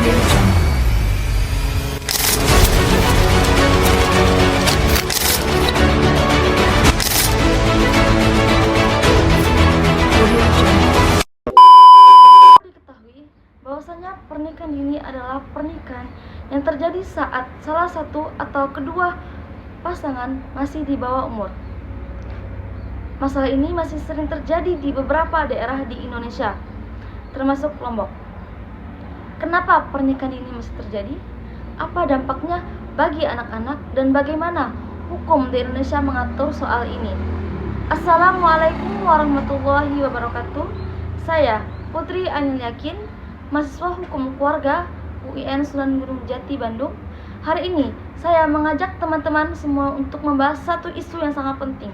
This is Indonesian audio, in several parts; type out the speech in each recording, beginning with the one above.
Diketahui bahwasanya pernikahan dini adalah pernikahan yang terjadi saat salah satu atau kedua pasangan masih di bawah umur. Masalah ini masih sering terjadi di beberapa daerah di Indonesia, termasuk Lombok. Kenapa pernikahan ini masih terjadi? Apa dampaknya bagi anak-anak dan bagaimana hukum di Indonesia mengatur soal ini? Assalamualaikum warahmatullahi wabarakatuh. Saya Putri Ainul Yakin, mahasiswa hukum keluarga UIN Sunan Gunung Jati Bandung. Hari ini saya mengajak teman-teman semua untuk membahas satu isu yang sangat penting,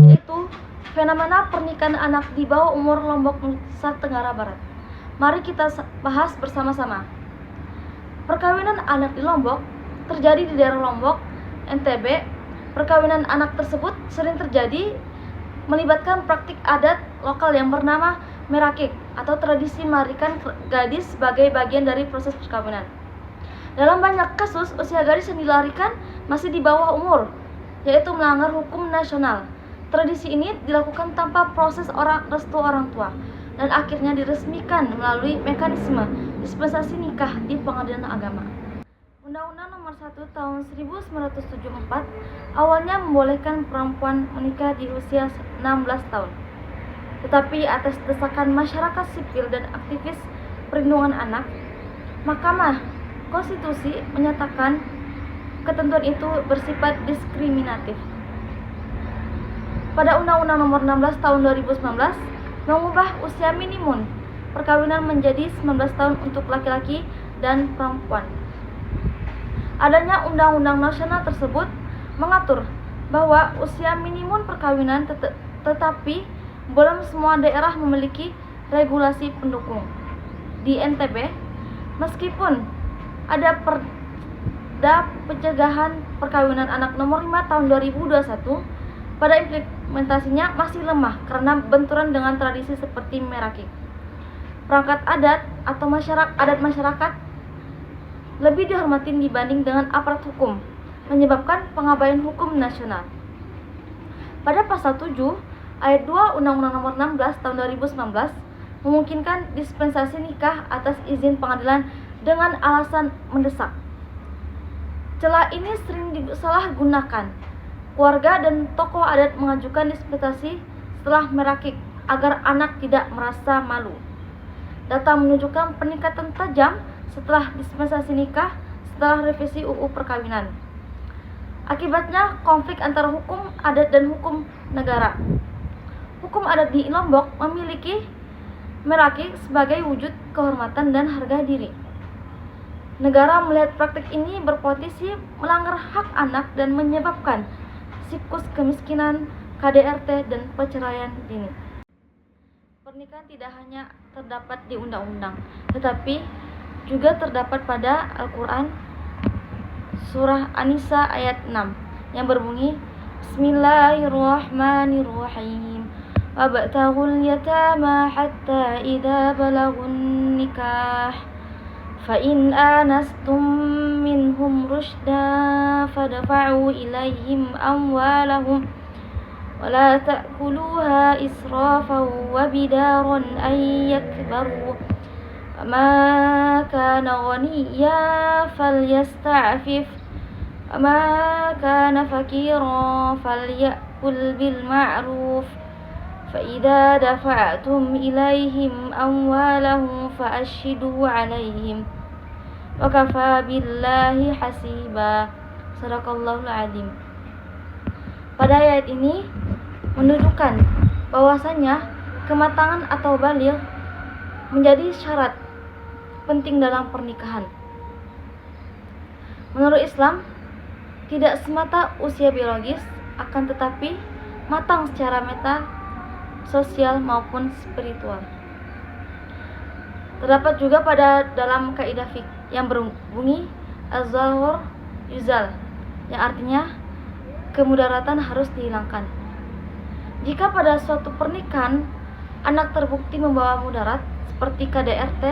yaitu fenomena pernikahan anak di bawah umur Lombok, Nusa Tenggara Barat. Mari kita bahas bersama-sama. Perkawinan anak di Lombok terjadi di daerah Lombok, NTB. Perkawinan anak tersebut sering terjadi melibatkan praktik adat lokal yang bernama merakik atau tradisi melarikan gadis sebagai bagian dari proses perkawinan. Dalam banyak kasus, usia gadis yang dilarikan masih di bawah umur, yaitu melanggar hukum nasional. Tradisi ini dilakukan tanpa proses restu orang tua dan akhirnya diresmikan melalui mekanisme dispensasi nikah di pengadilan agama. Undang-Undang Nomor 1 Tahun 1974 awalnya membolehkan perempuan menikah di usia 16 tahun. Tetapi atas desakan masyarakat sipil dan aktivis perlindungan anak, Mahkamah Konstitusi menyatakan ketentuan itu bersifat diskriminatif. Pada Undang-Undang Nomor 16 Tahun 2019 mengubah usia minimum perkawinan menjadi 19 tahun untuk laki-laki dan perempuan. Adanya undang-undang nasional tersebut mengatur bahwa usia minimum perkawinan tetapi belum semua daerah memiliki regulasi pendukung. Di NTB, meskipun ada Perda Pencegahan Perkawinan Anak Nomor 5 Tahun 2021, pada implementasinya masih lemah karena benturan dengan tradisi seperti merakik. Perangkat adat atau masyarakat lebih dihormati dibanding dengan aparat hukum, menyebabkan pengabaian hukum nasional. Pada pasal 7 ayat 2 Undang-Undang Nomor 16 Tahun 2019 memungkinkan dispensasi nikah atas izin pengadilan dengan alasan mendesak. Celah ini sering disalahgunakan. Keluarga dan tokoh adat mengajukan dispensasi setelah merakik agar anak tidak merasa malu. Data menunjukkan peningkatan tajam setelah dispensasi nikah setelah revisi UU Perkawinan. Akibatnya konflik antara hukum adat dan hukum negara. Hukum adat di Lombok memiliki merakik sebagai wujud kehormatan dan harga diri. Negara melihat praktik ini berpotensi melanggar hak anak dan menyebabkan siklus kemiskinan, KDRT, dan perceraian dini. Pernikahan tidak hanya terdapat di undang-undang, tetapi juga terdapat pada Al-Quran Surah An-Nisa ayat 6 yang berbunyi Bismillahirrahmanirrahim Wabtaghul yatama hatta idza balagun nikah fa in anastum minhum rushda fadfa'u ilaihim amwalahum wa la ta'kuluha israfan wa bidaran an yakbaru وما كان غنيا فليستعفف وما كان فقيرا فليأكل بالمعروف فإذا دفعتم إليهم أموالهم فأشهدوا عليهم وكفى بالله حسيبا Sadaqallahul Adzim. Pada ayat ini menunjukkan bahwasanya kematangan atau baligh menjadi syarat penting dalam pernikahan. Menurut Islam, tidak semata usia biologis, akan tetapi matang secara sosial maupun spiritual. Terdapat juga pada dalam kaidah fiqh yang berbunyi az-zahur yuzal, yang artinya kemudaratan harus dihilangkan. Jika pada suatu pernikahan anak terbukti membawa mudarat seperti KDRT,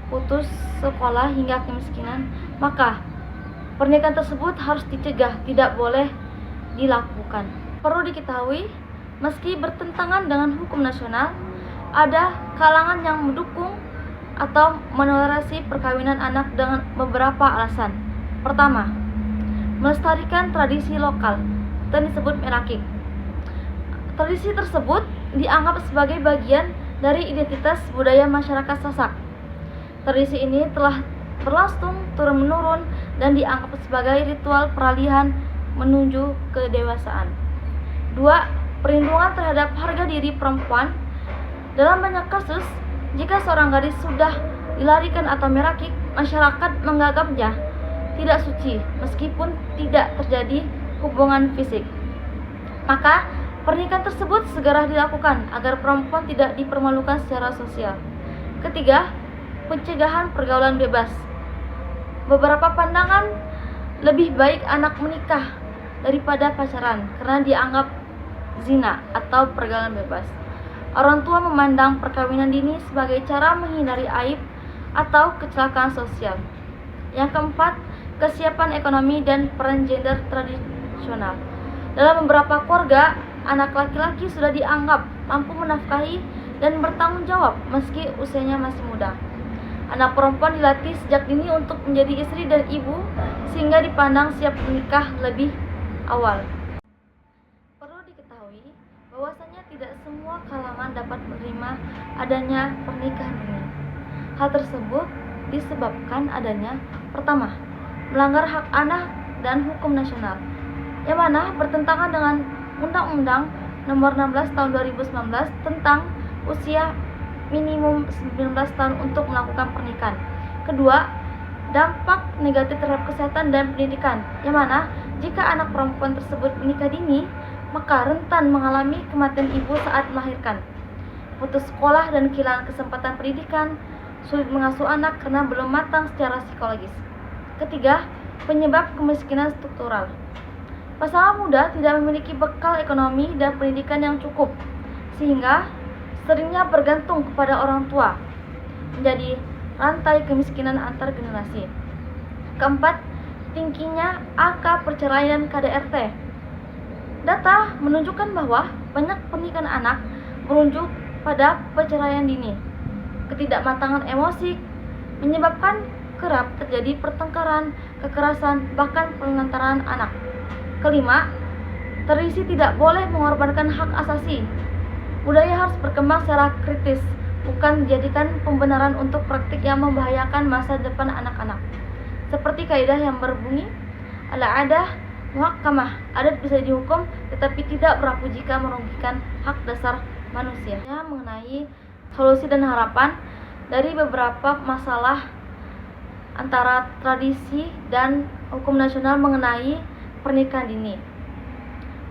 putus sekolah hingga kemiskinan, maka pernikahan tersebut harus dicegah, tidak boleh dilakukan. Perlu diketahui, meski bertentangan dengan hukum nasional, ada kalangan yang mendukung atau menolerasi perkawinan anak dengan beberapa alasan. Pertama, melestarikan tradisi lokal atau disebut merakik. Tradisi tersebut dianggap sebagai bagian dari identitas budaya masyarakat Sasak. Tradisi ini telah berlangsung turun-menurun dan dianggap sebagai ritual peralihan menuju kedewasaan. 2. Perlindungan terhadap harga diri perempuan. Dalam banyak kasus, jika seorang gadis sudah dilarikan atau merakik, masyarakat menganggapnya tidak suci meskipun tidak terjadi hubungan fisik. Maka, pernikahan tersebut segera dilakukan agar perempuan tidak dipermalukan secara sosial. Ketiga, pencegahan pergaulan bebas. Beberapa pandangan lebih baik anak menikah daripada pacaran karena dianggap zina atau pergaulan bebas. Orang tua memandang perkawinan dini sebagai cara menghindari aib atau kecelakaan sosial. Yang keempat, kesiapan ekonomi dan peran gender tradisional. Dalam beberapa keluarga, anak laki-laki sudah dianggap mampu menafkahi dan bertanggung jawab meski usianya masih muda. Anak perempuan dilatih sejak dini untuk menjadi istri dan ibu sehingga dipandang siap menikah lebih awal. Perlu diketahui bahwasanya tidak semua kalangan dapat menerima adanya pernikahan dini. Hal tersebut disebabkan adanya, pertama, melanggar hak anak dan hukum nasional, yang mana bertentangan dengan Undang-Undang Nomor 16 Tahun 2019 tentang usia minimum 19 tahun untuk melakukan pernikahan. Kedua, dampak negatif terhadap kesehatan dan pendidikan, yang mana jika anak perempuan tersebut menikah dini, maka rentan mengalami kematian ibu saat melahirkan, putus sekolah dan kehilangan kesempatan pendidikan, sulit mengasuh anak karena belum matang secara psikologis. Ketiga, penyebab kemiskinan struktural. Pasangan muda tidak memiliki bekal ekonomi dan pendidikan yang cukup, sehingga seringnya bergantung kepada orang tua, menjadi rantai kemiskinan antar generasi. Keempat, tingginya angka perceraian KDRT. Data menunjukkan bahwa banyak pernikahan anak berujung pada perceraian dini. Ketidakmatangan emosi menyebabkan kerap terjadi pertengkaran, kekerasan, bahkan penelantaran anak. Kelima, tradisi tidak boleh mengorbankan hak asasi. Budaya harus berkembang secara kritis, bukan dijadikan pembenaran untuk praktik yang membahayakan masa depan anak-anak. Seperti kaidah yang berbunyi, al-'adah muhakkamah, adat bisa dihukum tetapi tidak berlaku jika merugikan hak dasar manusia. Mengenai solusi dan harapan dari beberapa masalah antara tradisi dan hukum nasional mengenai pernikahan dini.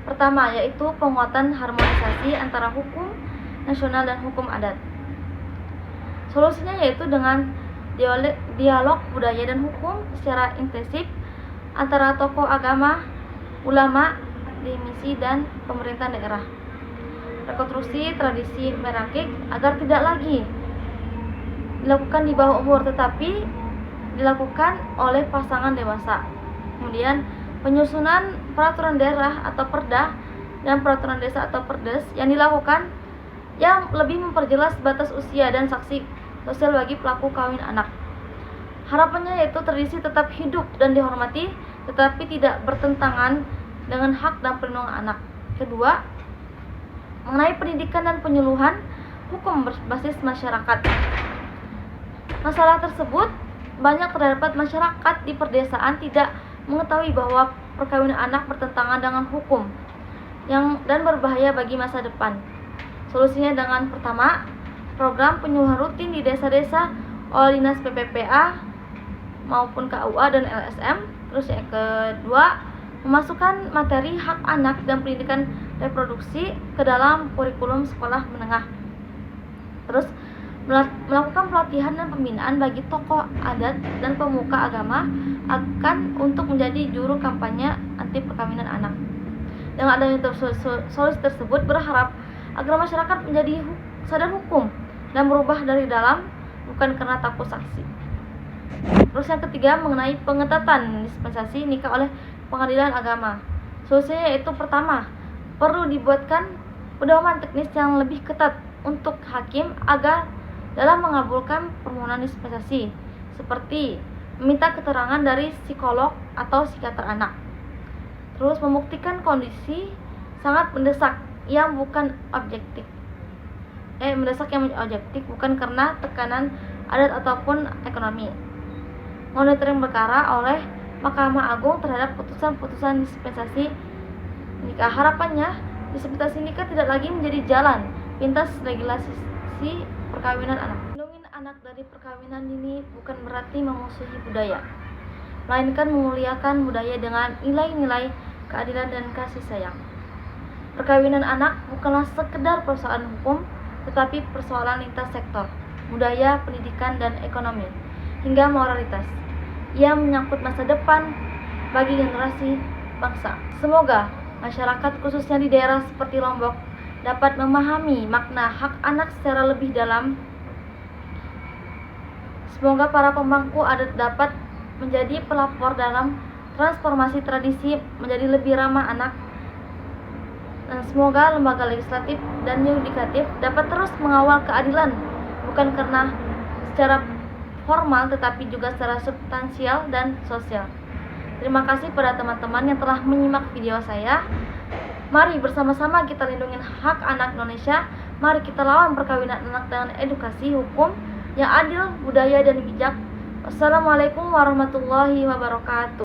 Pertama, yaitu penguatan harmonisasi antara hukum nasional dan hukum adat. Solusinya yaitu dengan dialog budaya dan hukum secara intensif antara tokoh agama, ulama, akademisi, dan pemerintah daerah. Rekonstruksi tradisi merakik agar tidak lagi dilakukan di bawah umur tetapi dilakukan oleh pasangan dewasa. Kemudian penyusunan peraturan daerah atau perda dan peraturan desa atau perdes yang dilakukan yang lebih memperjelas batas usia dan sanksi sosial bagi pelaku kawin anak. Harapannya yaitu tradisi tetap hidup dan dihormati tetapi tidak bertentangan dengan hak dan perlindungan anak. Kedua, mengenai pendidikan dan penyuluhan hukum berbasis masyarakat. Masalah tersebut banyak terdapat masyarakat di perdesaan tidak mengetahui bahwa perkawinan anak bertentangan dengan hukum dan berbahaya bagi masa depan. Solusinya dengan pertama, program penyuluhan rutin di desa-desa oleh Dinas PPPA maupun KUA dan LSM. Terus yang kedua, memasukkan materi hak anak dan pendidikan reproduksi ke dalam kurikulum sekolah menengah. Terus melakukan pelatihan dan pembinaan bagi tokoh adat dan pemuka agama untuk menjadi juru kampanye anti perkawinan anak. Dengan adanya solusi tersebut berharap agar masyarakat menjadi sadar hukum dan berubah dari dalam bukan karena takut saksi. Terus yang ketiga mengenai pengetatan dispensasi nikah oleh pengadilan agama. Solusinya yaitu pertama, perlu dibuatkan pedoman teknis yang lebih ketat untuk hakim agar dalam mengabulkan permohonan dispensasi, seperti meminta keterangan dari psikolog atau psikiater anak. Terus membuktikan kondisi sangat mendesak yang objektif bukan karena tekanan adat ataupun ekonomi. Monitoring perkara oleh Mahkamah Agung terhadap putusan-putusan dispensasi nikah. Harapannya dispensasi nikah tidak lagi menjadi jalan pintas regulasi perkawinan anak. Melindungi anak dari perkawinan ini bukan berarti memusuhi budaya, melainkan memuliakan budaya dengan nilai-nilai keadilan dan kasih sayang. Perkawinan anak bukanlah sekedar persoalan hukum, tetapi persoalan lintas sektor, budaya, pendidikan, dan ekonomi, hingga moralitas yang menyangkut masa depan bagi generasi bangsa. Semoga masyarakat khususnya di daerah seperti Lombok dapat memahami makna hak anak secara lebih dalam. Semoga para pemangku adat dapat menjadi pelopor dalam transformasi tradisi menjadi lebih ramah anak. Dan semoga lembaga legislatif dan yudikatif dapat terus mengawal keadilan, bukan karena secara formal tetapi juga secara substansial dan sosial. Terima kasih pada teman-teman yang telah menyimak video saya. Mari bersama-sama kita lindungi hak anak Indonesia. Mari kita lawan perkawinan anak dengan edukasi hukum yang adil, budaya, dan bijak. Wassalamualaikum warahmatullahi wabarakatuh.